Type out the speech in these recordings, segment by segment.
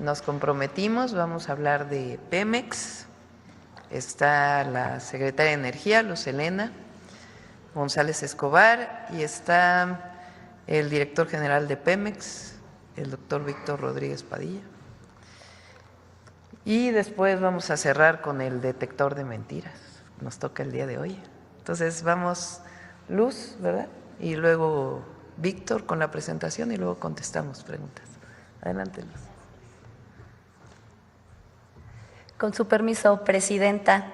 nos comprometimos, vamos a hablar de Pemex. Está la secretaria de Energía, Luz Helena González Escobar, y está el director general de Pemex, el doctor Víctor Rodríguez Padilla. Y después vamos a cerrar con el detector de mentiras. Nos toca el día de hoy. Entonces vamos Luz, ¿verdad? Y luego Víctor con la presentación y luego contestamos preguntas. Adelante, Luz. Con su permiso, Presidenta.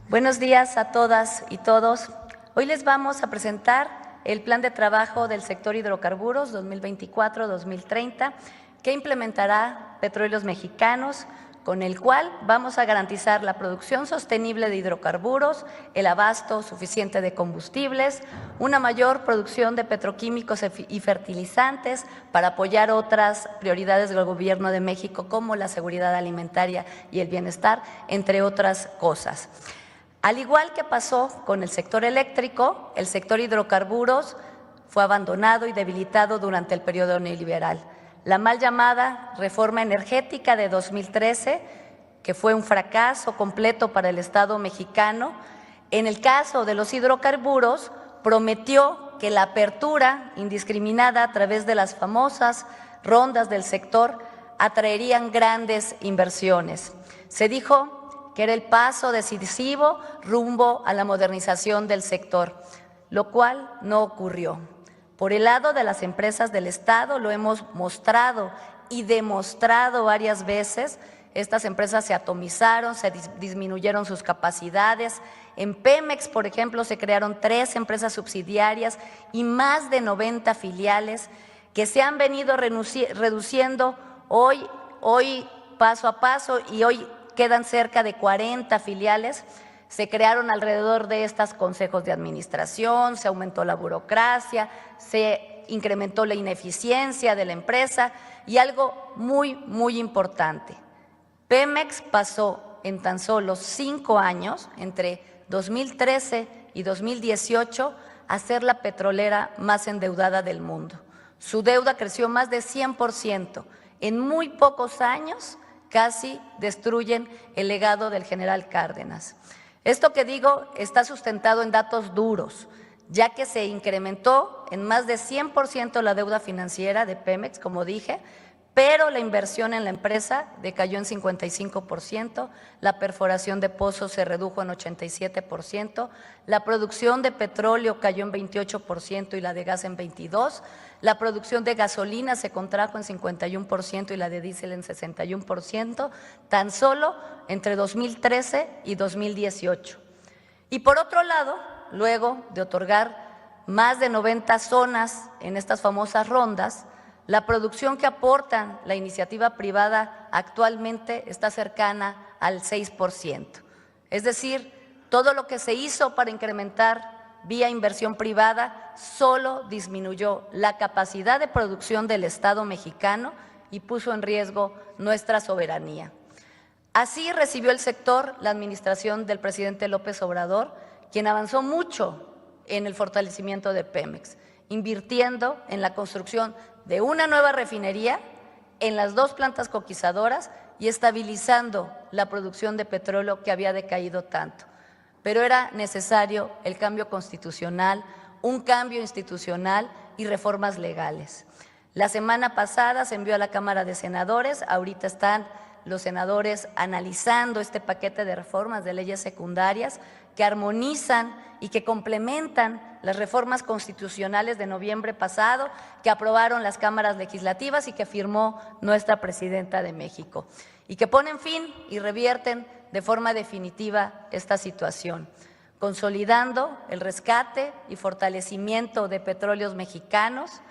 Buenos días a todas y todos. Hoy les vamos a presentar el Plan de Trabajo del Sector Hidrocarburos 2024-2030 que implementará Petróleos Mexicanos, con el cual vamos a garantizar la producción sostenible de hidrocarburos, el abasto suficiente de combustibles, una mayor producción de petroquímicos y fertilizantes para apoyar otras prioridades del Gobierno de México como la seguridad alimentaria y el bienestar, entre otras cosas. Al igual que pasó con el sector eléctrico, el sector hidrocarburos fue abandonado y debilitado durante el periodo neoliberal. La mal llamada reforma energética de 2013, que fue un fracaso completo para el Estado mexicano, en el caso de los hidrocarburos, prometió que la apertura indiscriminada a través de las famosas rondas del sector atraerían grandes inversiones. Se dijo que era el paso decisivo rumbo a la modernización del sector, lo cual no ocurrió. Por el lado de las empresas del Estado lo hemos mostrado y demostrado varias veces. Estas empresas se atomizaron, se disminuyeron sus capacidades. En Pemex, por ejemplo, se crearon 3 empresas subsidiarias y más de 90 filiales que se han venido reduciendo hoy paso a paso, y hoy quedan cerca de 40 filiales. Se crearon alrededor de estas consejos de administración, se aumentó la burocracia, se incrementó la ineficiencia de la empresa y algo muy importante. Pemex pasó en tan solo 5 años, entre 2013 y 2018, a ser la petrolera más endeudada del mundo. Su deuda creció más de 100%. En muy pocos años casi destruyen el legado del general Cárdenas. Esto que digo está sustentado en datos duros, ya que se incrementó en más de 100% la deuda financiera de Pemex, como dije, pero la inversión en la empresa decayó en 55%, la perforación de pozos se redujo en 87%, la producción de petróleo cayó en 28% y la de gas en 22%, la producción de gasolina se contrajo en 51% y la de diésel en 61%, tan solo entre 2013 y 2018. Y por otro lado, luego de otorgar más de 90 zonas en estas famosas rondas, la producción que aportan la iniciativa privada actualmente está cercana al 6%. Es decir, todo lo que se hizo para incrementar vía inversión privada solo disminuyó la capacidad de producción del Estado mexicano y puso en riesgo nuestra soberanía. Así recibió el sector la administración del presidente López Obrador, quien avanzó mucho en el fortalecimiento de Pemex, invirtiendo en la construcción de una nueva refinería, en las 2 plantas coquizadoras y estabilizando la producción de petróleo que había decaído tanto. Pero era necesario el cambio constitucional, un cambio institucional y reformas legales. La semana pasada se envió a la Cámara de Senadores, ahorita están los senadores analizando este paquete de reformas de leyes secundarias que armonizan y que complementan las reformas constitucionales de noviembre pasado que aprobaron las cámaras legislativas y que firmó nuestra presidenta de México, y que ponen fin y revierten de forma definitiva esta situación, consolidando el rescate y fortalecimiento de Petróleos Mexicanos.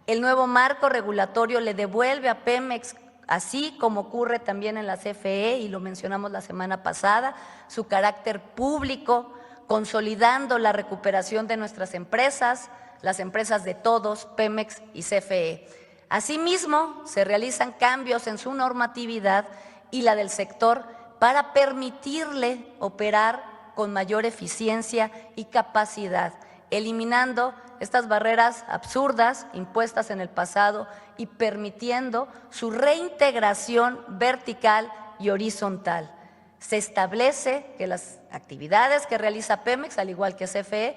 El nuevo marco regulatorio le devuelve a Pemex, así como ocurre también en la CFE, y lo mencionamos la semana pasada, su carácter público, consolidando la recuperación de nuestras empresas, las empresas de todos, Pemex y CFE. Asimismo, se realizan cambios en su normatividad y la del sector para permitirle operar con mayor eficiencia y capacidad, eliminando estas barreras absurdas impuestas en el pasado y permitiendo su reintegración vertical y horizontal. Se establece que las actividades que realiza Pemex, al igual que CFE,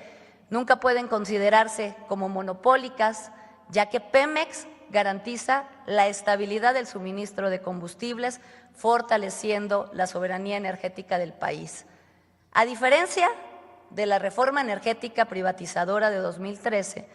nunca pueden considerarse como monopólicas, ya que Pemex garantiza la estabilidad del suministro de combustibles, fortaleciendo la soberanía energética del país. A diferencia de la reforma energética privatizadora de 2013,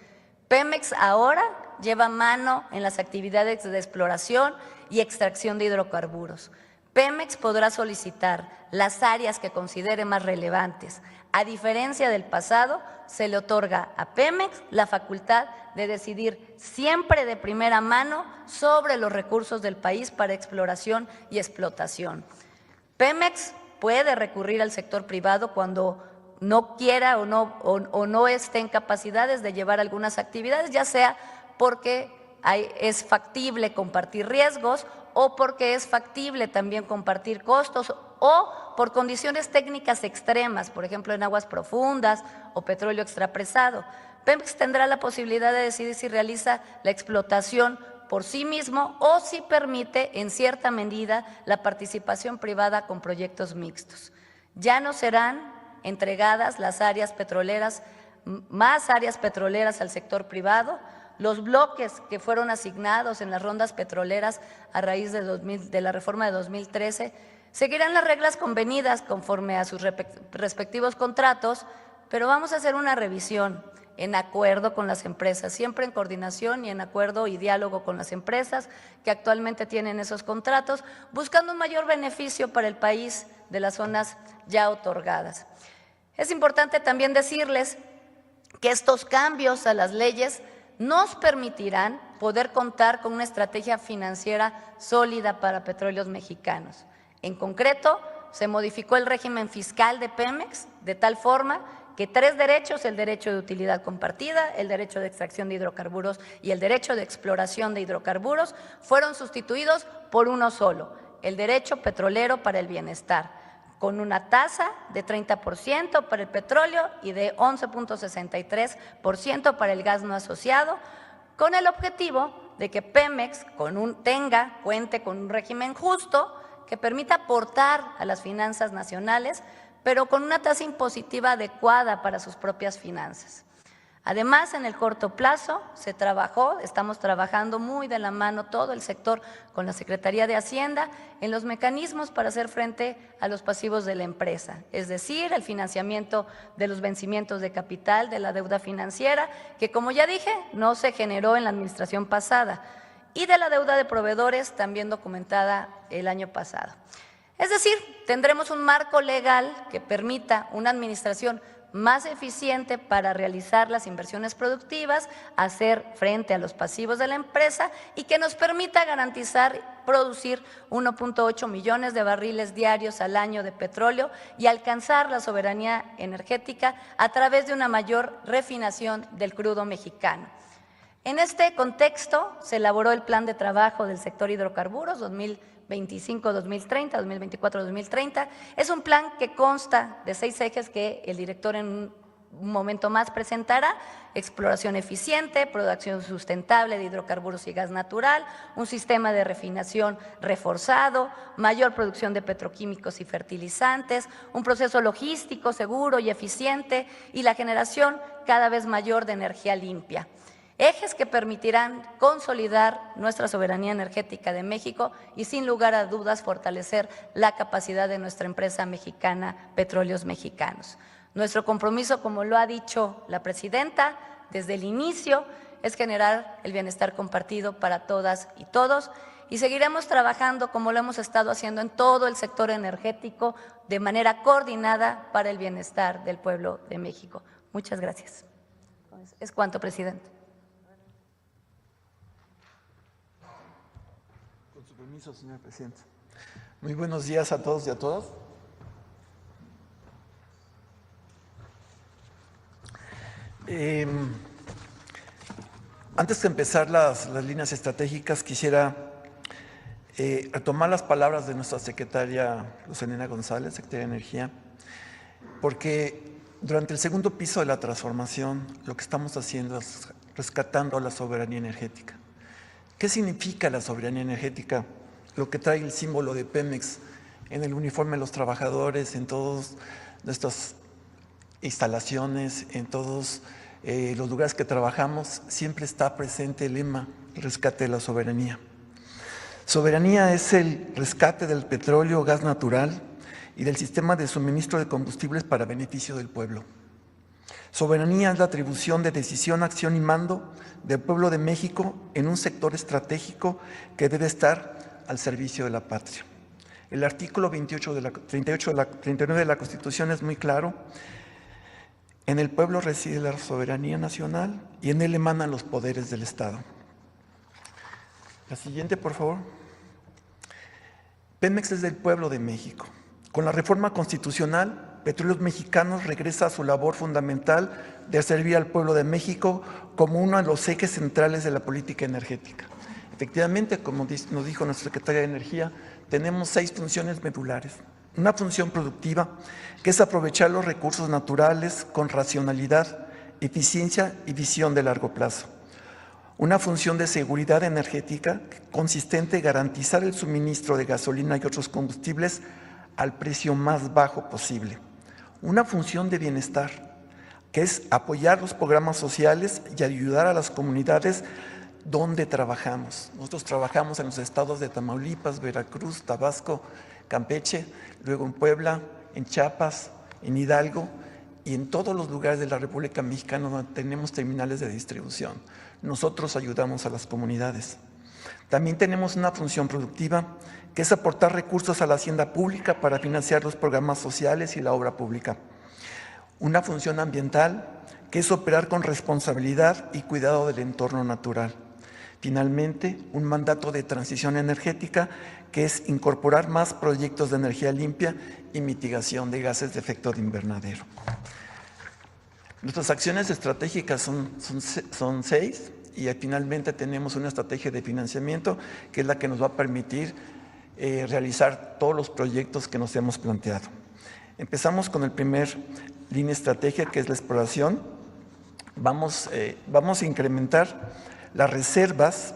Pemex ahora lleva mano en las actividades de exploración y extracción de hidrocarburos. Pemex podrá solicitar las áreas que considere más relevantes. A diferencia del pasado, se le otorga a Pemex la facultad de decidir siempre de primera mano sobre los recursos del país para exploración y explotación. Pemex puede recurrir al sector privado cuando no quiera o no esté en capacidades de llevar algunas actividades, ya sea porque es factible compartir riesgos o porque es factible también compartir costos o por condiciones técnicas extremas, por ejemplo en aguas profundas o petróleo extrapresado. Pemex tendrá la posibilidad de decidir si realiza la explotación por sí mismo o si permite en cierta medida la participación privada con proyectos mixtos. Ya no serán entregadas las áreas petroleras, más áreas petroleras al sector privado. Los bloques que fueron asignados en las rondas petroleras a raíz de la reforma de 2013 seguirán las reglas convenidas conforme a sus respectivos contratos, pero vamos a hacer una revisión en acuerdo con las empresas, siempre en coordinación y en acuerdo y diálogo con las empresas que actualmente tienen esos contratos, buscando un mayor beneficio para el país de las zonas ya otorgadas. Es importante también decirles que estos cambios a las leyes nos permitirán poder contar con una estrategia financiera sólida para Petróleos Mexicanos. En concreto, se modificó el régimen fiscal de Pemex de tal forma que 3 derechos, el derecho de utilidad compartida, el derecho de extracción de hidrocarburos y el derecho de exploración de hidrocarburos, fueron sustituidos por uno solo, el derecho petrolero para el bienestar, con una tasa de 30% para el petróleo y de 11.63% para el gas no asociado, con el objetivo de que Pemex cuente con un régimen justo que permita aportar a las finanzas nacionales, pero con una tasa impositiva adecuada para sus propias finanzas. Además, en el corto plazo estamos trabajando muy de la mano todo el sector con la Secretaría de Hacienda en los mecanismos para hacer frente a los pasivos de la empresa, es decir, el financiamiento de los vencimientos de capital, de la deuda financiera, que como ya dije, no se generó en la administración pasada, y de la deuda de proveedores también documentada el año pasado. Es decir, tendremos un marco legal que permita una administración más eficiente para realizar las inversiones productivas, hacer frente a los pasivos de la empresa y que nos permita garantizar producir 1.8 millones de barriles diarios al año de petróleo y alcanzar la soberanía energética a través de una mayor refinación del crudo mexicano. En este contexto se elaboró el Plan de Trabajo del Sector Hidrocarburos 2025-2030, 2024-2030. Es un plan que consta de 6 ejes que el director en un momento más presentará: exploración eficiente, producción sustentable de hidrocarburos y gas natural, un sistema de refinación reforzado, mayor producción de petroquímicos y fertilizantes, un proceso logístico seguro y eficiente y la generación cada vez mayor de energía limpia. Ejes que permitirán consolidar nuestra soberanía energética de México y sin lugar a dudas fortalecer la capacidad de nuestra empresa mexicana Petróleos Mexicanos. Nuestro compromiso, como lo ha dicho la presidenta desde el inicio, es generar el bienestar compartido para todas y todos y seguiremos trabajando como lo hemos estado haciendo en todo el sector energético de manera coordinada para el bienestar del pueblo de México. Muchas gracias. Es cuanto, presidente. Permiso, señor presidente. Muy buenos días a todos y a todas. Antes de empezar las líneas estratégicas, quisiera retomar las palabras de nuestra secretaria Luz Helena González, secretaria de Energía, porque Durante el segundo piso de la transformación, lo que estamos haciendo es rescatando la soberanía energética. ¿Qué significa la soberanía energética? Lo que trae el símbolo de Pemex en el uniforme de los trabajadores, en todas nuestras instalaciones, en todos los lugares que trabajamos, siempre está presente el lema, el rescate de la soberanía. Soberanía es el rescate del petróleo, gas natural y del sistema de suministro de combustibles para beneficio del pueblo. Soberanía es la atribución de decisión, acción y mando del pueblo de México en un sector estratégico que debe estar al servicio de la patria. El artículo 39 de la Constitución es muy claro. En el pueblo reside la soberanía nacional y en él emanan los poderes del Estado. La siguiente, por favor. Pemex es del pueblo de México. Con la reforma constitucional, Petróleos Mexicanos regresa a su labor fundamental de servir al pueblo de México como uno de los ejes centrales de la política energética. Efectivamente, como nos dijo nuestra secretaria de Energía, tenemos 6 funciones medulares. Una función productiva, que es aprovechar los recursos naturales con racionalidad, eficiencia y visión de largo plazo. Una función de seguridad energética, consistente en garantizar el suministro de gasolina y otros combustibles al precio más bajo posible. Una función de bienestar, que es apoyar los programas sociales y ayudar a las comunidades donde trabajamos. Nosotros trabajamos en los estados de Tamaulipas, Veracruz, Tabasco, Campeche, luego en Puebla, en Chiapas, en Hidalgo y en todos los lugares de la República Mexicana donde tenemos terminales de distribución. Nosotros ayudamos a las comunidades. También tenemos una función productiva, que es aportar recursos a la hacienda pública para financiar los programas sociales y la obra pública. Una función ambiental, que es operar con responsabilidad y cuidado del entorno natural. Finalmente, un mandato de transición energética, que es incorporar más proyectos de energía limpia y mitigación de gases de efecto de invernadero. Nuestras acciones estratégicas son 6 y finalmente tenemos una estrategia de financiamiento que es la que nos va a permitir realizar todos los proyectos que nos hemos planteado. Empezamos con el primer línea estratégica, que es la exploración. Vamos a incrementar las reservas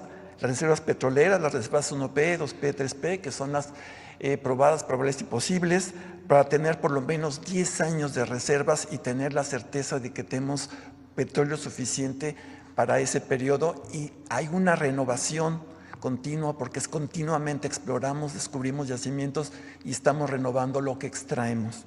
petroleras, las reservas 1P, 2P, 3P, que son las probadas, probables y posibles, para tener por lo menos 10 años de reservas y tener la certeza de que tenemos petróleo suficiente para ese periodo. Y hay una renovación continua, porque continuamente exploramos, descubrimos yacimientos y estamos renovando lo que extraemos.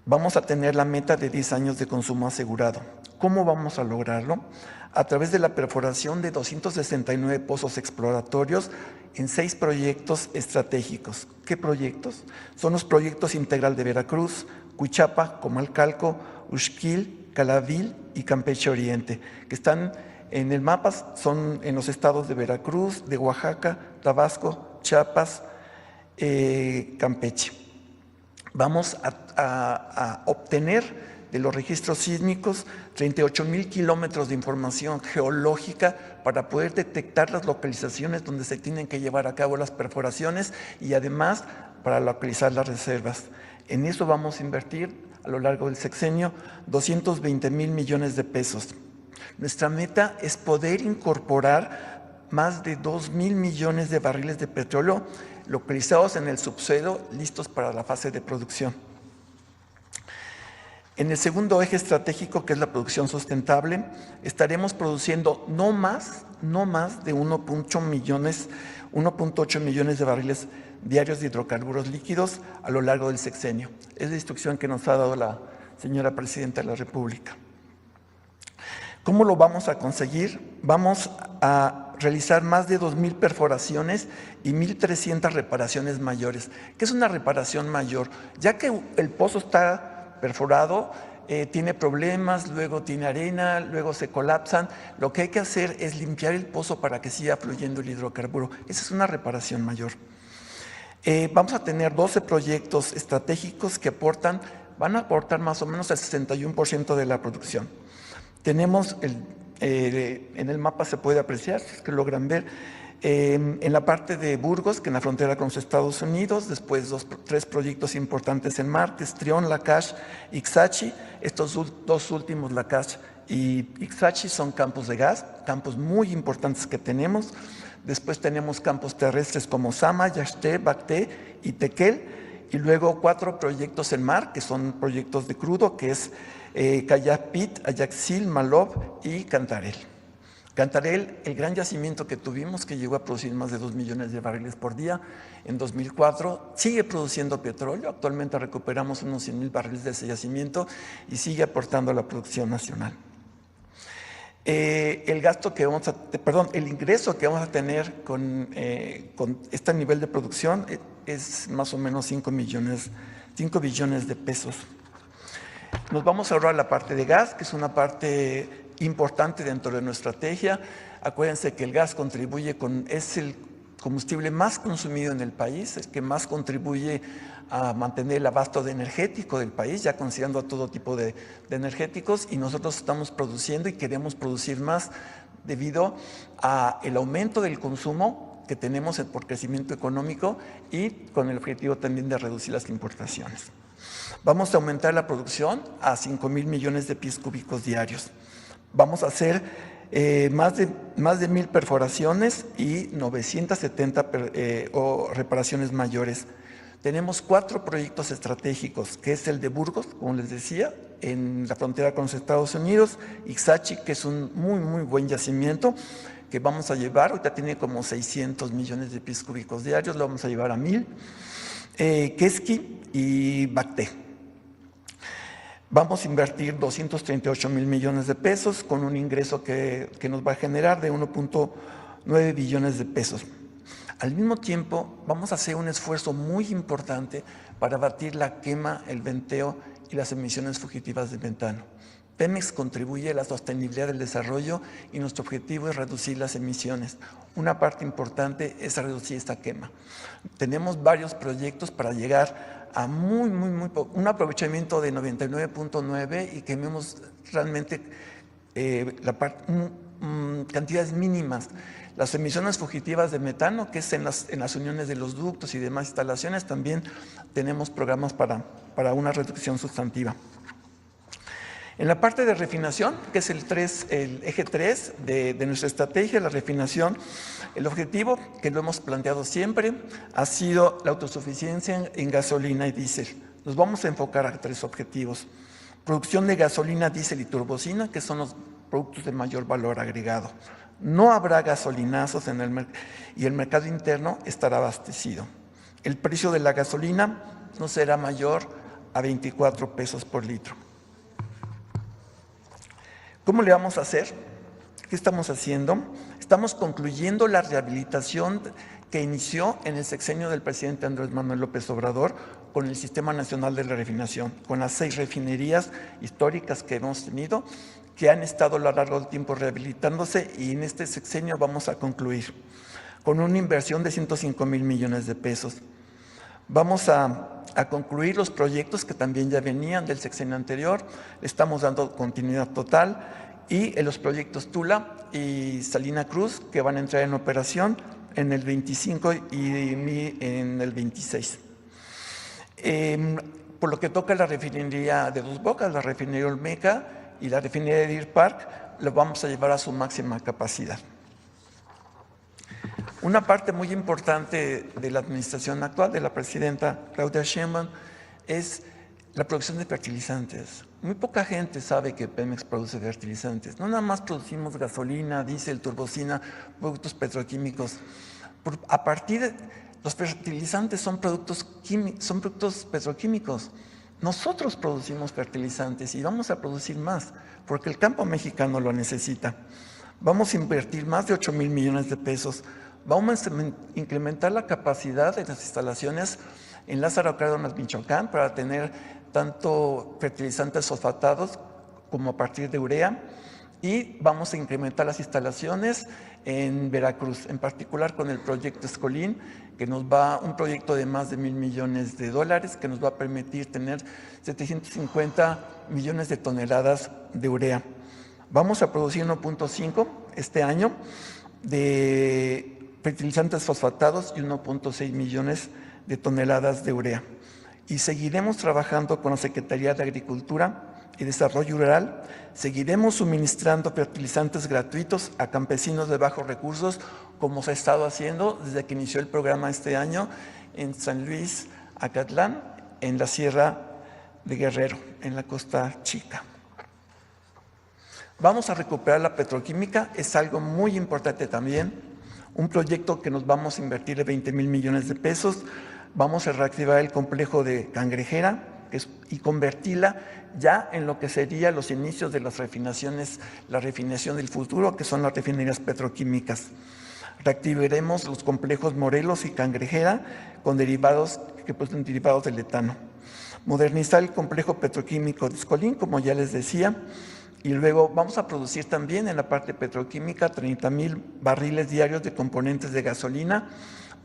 Vamos a tener la meta de 10 años de consumo asegurado. ¿Cómo vamos a lograrlo? A través de la perforación de 269 pozos exploratorios en 6 proyectos estratégicos. ¿Qué proyectos? Son los proyectos Integral de Veracruz, Cuichapa, Comalcalco, Uxquil, Calavil y Campeche Oriente, que están en el mapa, son en los estados de Veracruz, de Oaxaca, Tabasco, Chiapas, Campeche. Vamos a obtener de los registros sísmicos 38,000 kilómetros de información geológica para poder detectar las localizaciones donde se tienen que llevar a cabo las perforaciones y además para localizar las reservas. En eso vamos a invertir a lo largo del sexenio 220,000 millones de pesos. Nuestra meta es poder incorporar más de 2,000 millones de barriles de petróleo localizados en el subsuelo, listos para la fase de producción. En el segundo eje estratégico, que es la producción sustentable, estaremos produciendo no más de 1.8 millones de barriles diarios de hidrocarburos líquidos a lo largo del sexenio. Es la instrucción que nos ha dado la señora Presidenta de la República. ¿Cómo lo vamos a conseguir? Vamos a realizar más de 2,000 perforaciones y 1,300 reparaciones mayores. ¿Qué es una reparación mayor? Ya que el pozo está perforado, tiene problemas, luego tiene arena, luego se colapsan. Lo que hay que hacer es limpiar el pozo para que siga fluyendo el hidrocarburo. Esa es una reparación mayor. Vamos a tener 12 proyectos estratégicos que van a aportar más o menos el 61% de la producción. Tenemos, en el mapa se puede apreciar, si es que logran ver, En la parte de Burgos, que en la frontera con los Estados Unidos, después 3 proyectos importantes en mar, que es Trión, Lakach, Ixachi. Estos 2 últimos, Lakach y Ixachi, son campos de gas, campos muy importantes que tenemos. Después tenemos campos terrestres como Sama, Yaxté, Bacté y Tequel. Y luego 4 proyectos en mar, que son proyectos de crudo, que es Cayapit, Ayaxil, Malob y Cantarell. Cantarell, el gran yacimiento que tuvimos, que llegó a producir más de 2 millones de barriles por día en 2004, sigue produciendo petróleo. Actualmente recuperamos unos 100,000 barriles de ese yacimiento y sigue aportando a la producción nacional. El ingreso que vamos a tener con este nivel de producción es más o menos 5 billones de pesos. Nos vamos a ahorrar la parte de gas, que es una parte importante dentro de nuestra estrategia. Acuérdense que el gas es el combustible más consumido en el país, es que más contribuye a mantener el abasto energético del país, ya considerando a todo tipo de energéticos, y nosotros estamos produciendo y queremos producir más debido al aumento del consumo que tenemos por crecimiento económico y con el objetivo también de reducir las importaciones. Vamos a aumentar la producción a 5,000 millones de pies cúbicos diarios. Vamos a hacer más de 1,000 perforaciones y 970 reparaciones mayores. Tenemos 4 proyectos estratégicos, que es el de Burgos, como les decía, en la frontera con los Estados Unidos, Ixachi, que es un muy buen yacimiento, que vamos a llevar, ahorita tiene como 600 millones de pies cúbicos diarios, lo vamos a llevar a 1,000. Quesqui y Bacté. Vamos a invertir 238,000 millones de pesos con un ingreso que nos va a generar de 1.9 billones de pesos. Al mismo tiempo, vamos a hacer un esfuerzo muy importante para abatir la quema, el venteo y las emisiones fugitivas de metano. Pemex contribuye a la sostenibilidad del desarrollo y nuestro objetivo es reducir las emisiones. Una parte importante es reducir esta quema. Tenemos varios proyectos para llegar a un aprovechamiento de 99.9 y quememos realmente cantidades mínimas. Las emisiones fugitivas de metano, que es en las uniones de los ductos y demás instalaciones, también tenemos programas para una reducción sustantiva. En la parte de refinación, que es el eje 3 de nuestra estrategia, la refinación, el objetivo, que lo hemos planteado siempre, ha sido la autosuficiencia en gasolina y diésel. Nos vamos a enfocar a 3 objetivos. Producción de gasolina, diésel y turbocina, que son los productos de mayor valor agregado. No habrá gasolinazos y el mercado interno estará abastecido. El precio de la gasolina no será mayor a 24 pesos por litro. ¿Cómo le vamos a hacer? ¿Qué estamos haciendo? Estamos concluyendo la rehabilitación que inició en el sexenio del presidente Andrés Manuel López Obrador con el Sistema Nacional de la Refinación, con las 6 refinerías históricas que hemos tenido, que han estado a lo largo del tiempo rehabilitándose, y en este sexenio vamos a concluir con una inversión de 105,000 millones de pesos. Vamos a concluir los proyectos que también ya venían del sexenio anterior, le estamos dando continuidad total, y en los proyectos Tula y Salina Cruz, que van a entrar en operación en el 25 y en el 26. Por lo que toca la refinería de Dos Bocas, la refinería Olmeca y la refinería de Deer Park, lo vamos a llevar a su máxima capacidad. Una parte muy importante de la administración actual de la presidenta Claudia Sheinbaum es la producción de fertilizantes. Muy poca gente sabe que Pemex produce fertilizantes. No nada más producimos gasolina, diésel, turbocina, productos petroquímicos. A partir de los fertilizantes son productos petroquímicos. Nosotros producimos fertilizantes y vamos a producir más porque el campo mexicano lo necesita. Vamos a invertir más de 8,000 millones de pesos. Vamos a incrementar la capacidad de las instalaciones en Lázaro Cárdenas, Michoacán, para tener tanto fertilizantes fosfatados como a partir de urea, y vamos a incrementar las instalaciones en Veracruz, en particular con el proyecto Escolín, que nos va un proyecto de más de $1,000 millones, que nos va a permitir tener 750 millones de toneladas de urea. Vamos a producir 1.5 este año de fertilizantes fosfatados y 1.6 millones de toneladas de urea. Y seguiremos trabajando con la Secretaría de Agricultura y Desarrollo Rural, seguiremos suministrando fertilizantes gratuitos a campesinos de bajos recursos, como se ha estado haciendo desde que inició el programa este año en San Luis, Acatlán, en la Sierra de Guerrero, en la Costa Chica. Vamos a recuperar la petroquímica, es algo muy importante también, un proyecto que nos vamos a invertir de 20,000 millones de pesos. Vamos a reactivar el complejo de Cangrejera y convertirla ya en lo que serían los inicios de las refinaciones, la refinación del futuro, que son las refinerías petroquímicas. Reactivaremos los complejos Morelos y Cangrejera con derivados que producen derivados del etano. Modernizar el complejo petroquímico de Escolín, como ya les decía, y luego vamos a producir también en la parte petroquímica 30,000 barriles diarios de componentes de gasolina,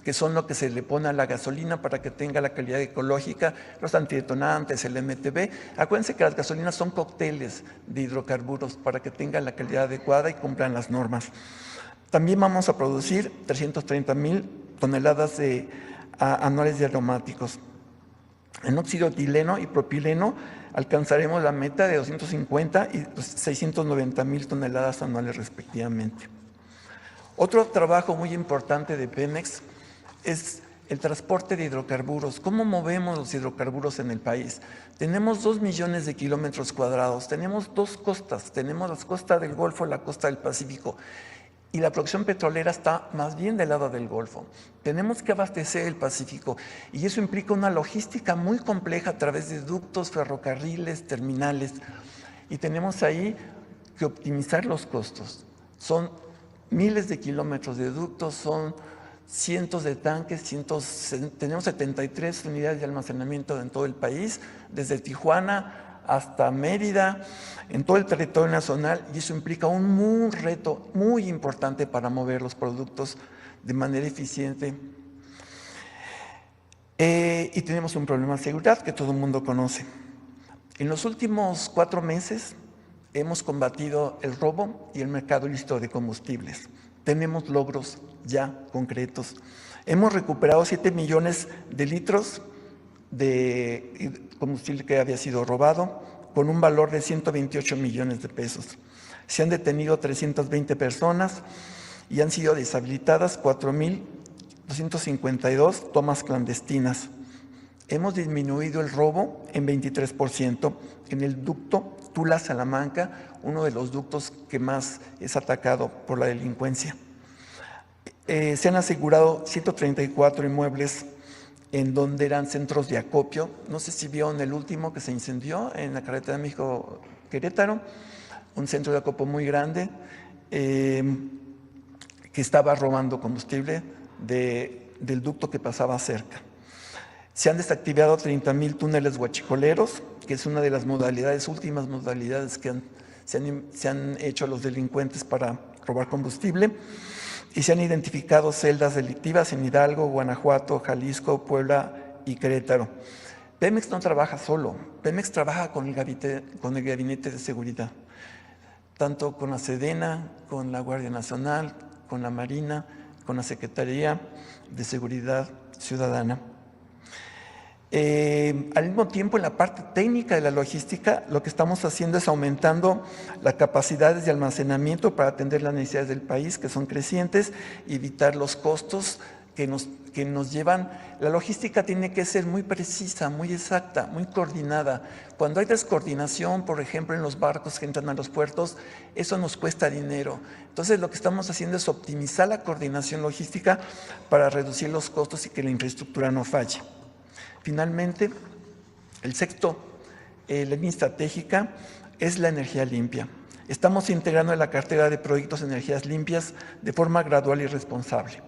que son lo que se le pone a la gasolina para que tenga la calidad ecológica, los antidetonantes, el MTB. Acuérdense que las gasolinas son cócteles de hidrocarburos para que tengan la calidad adecuada y cumplan las normas. También vamos a producir 330,000 toneladas anuales de aromáticos. En óxido etileno y propileno alcanzaremos la meta de 250 y 690,000 toneladas anuales respectivamente. Otro trabajo muy importante de Pemex es el transporte de hidrocarburos. ¿Cómo movemos los hidrocarburos en el país? Tenemos 2 millones de kilómetros cuadrados, tenemos 2 costas, tenemos la costa del Golfo y la costa del Pacífico, y la producción petrolera está más bien del lado del Golfo. Tenemos que abastecer el Pacífico, y eso implica una logística muy compleja a través de ductos, ferrocarriles, terminales, y tenemos ahí que optimizar los costos. Son miles de kilómetros de ductos, son cientos de tanques, tenemos 73 unidades de almacenamiento en todo el país, desde Tijuana hasta Mérida, en todo el territorio nacional, y eso implica un reto muy importante para mover los productos de manera eficiente. Y tenemos un problema de seguridad que todo el mundo conoce. En los últimos 4 meses hemos combatido el robo y el mercado ilícito de combustibles. Tenemos logros ya concretos. Hemos recuperado 7 millones de litros de combustible que había sido robado, con un valor de 128 millones de pesos. Se han detenido 320 personas y han sido deshabilitadas 4,252 tomas clandestinas. Hemos disminuido el robo en 23% en el ducto Tula-Salamanca, uno de los ductos que más es atacado por la delincuencia. Se han asegurado 134 inmuebles en donde eran centros de acopio. No sé si vieron el último que se incendió en la carretera de México-Querétaro, un centro de acopio muy grande que estaba robando combustible del ducto que pasaba cerca. Se han desactivado 30,000 túneles huachicoleros, que es una de las últimas modalidades que se han hecho los delincuentes para robar combustible, y se han identificado celdas delictivas en Hidalgo, Guanajuato, Jalisco, Puebla y Querétaro. Pemex no trabaja solo, Pemex trabaja con el Gabinete de Seguridad, tanto con la Sedena, con la Guardia Nacional, con la Marina, con la Secretaría de Seguridad Ciudadana. Al mismo tiempo, en la parte técnica de la logística, lo que estamos haciendo es aumentando las capacidades de almacenamiento para atender las necesidades del país, que son crecientes, y evitar los costos que nos llevan. La logística tiene que ser muy precisa, muy exacta, muy coordinada. Cuando hay descoordinación, por ejemplo, en los barcos que entran a los puertos, eso nos cuesta dinero. Entonces, lo que estamos haciendo es optimizar la coordinación logística para reducir los costos y que la infraestructura no falle. Finalmente, el sexto línea estratégica es la energía limpia. Estamos integrando en la cartera de proyectos de energías limpias de forma gradual y responsable.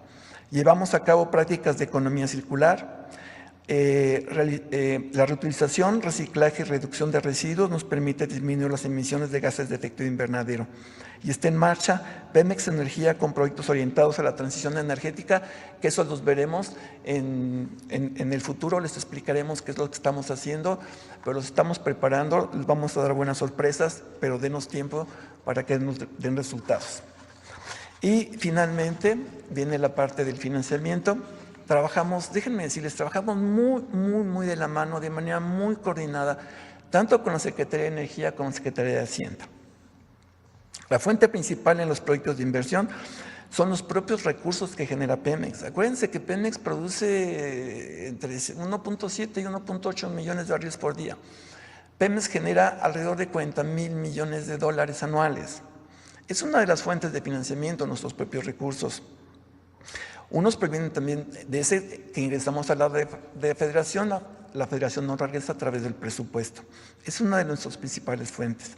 Llevamos a cabo prácticas de economía circular. La reutilización, reciclaje y reducción de residuos nos permite disminuir las emisiones de gases de efecto invernadero. Y está en marcha Pemex Energía con proyectos orientados a la transición energética, que eso los veremos en el futuro, les explicaremos qué es lo que estamos haciendo, pero los estamos preparando, les vamos a dar buenas sorpresas, pero denos tiempo para que nos den resultados. Y finalmente viene la parte del financiamiento. Trabajamos, déjenme decirles, trabajamos muy de la mano, de manera muy coordinada, tanto con la Secretaría de Energía como con la Secretaría de Hacienda. La fuente principal en los proyectos de inversión son los propios recursos que genera Pemex. Acuérdense que Pemex produce entre 1.7 y 1.8 millones de barriles por día. Pemex genera alrededor de 40,000 millones de dólares anuales. Es una de las fuentes de financiamiento de nuestros propios recursos. Unos provienen también de ese que ingresamos a la de federación. La federación nos regresa a través del presupuesto. Es una de nuestras principales fuentes.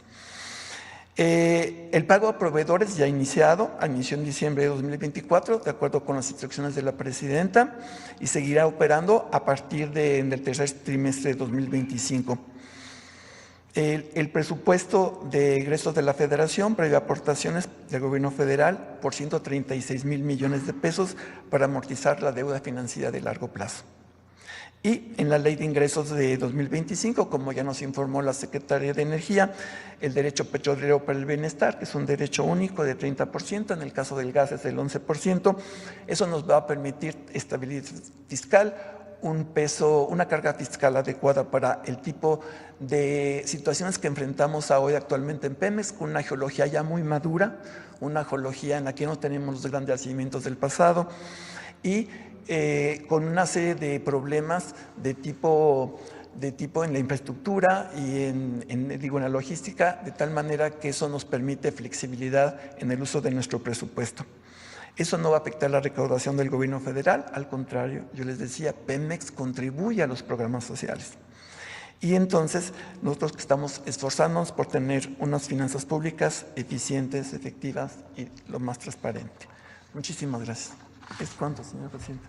El pago a proveedores ya inició en diciembre de 2024, de acuerdo con las instrucciones de la presidenta, y seguirá operando a partir del tercer trimestre de 2025. El presupuesto de egresos de la Federación prevé aportaciones del gobierno federal por 136,000 millones de pesos para amortizar la deuda financiera de largo plazo. Y en la Ley de Ingresos de 2025, como ya nos informó la Secretaría de Energía, el derecho petrolero para el bienestar, que es un derecho único de 30%, en el caso del gas es del 11%, eso nos va a permitir estabilidad fiscal, una carga fiscal adecuada para el tipo de situaciones que enfrentamos hoy actualmente en Pemex, con una geología ya muy madura, una geología en la que no tenemos los grandes yacimientos del pasado y con una serie de problemas de tipo en la infraestructura y en la logística, de tal manera que eso nos permite flexibilidad en el uso de nuestro presupuesto. Eso no va a afectar la recaudación del gobierno federal, al contrario, yo les decía, Pemex contribuye a los programas sociales. Y entonces, nosotros estamos esforzándonos por tener unas finanzas públicas eficientes, efectivas y lo más transparente. Muchísimas gracias. ¿Es cuánto, señor presidente?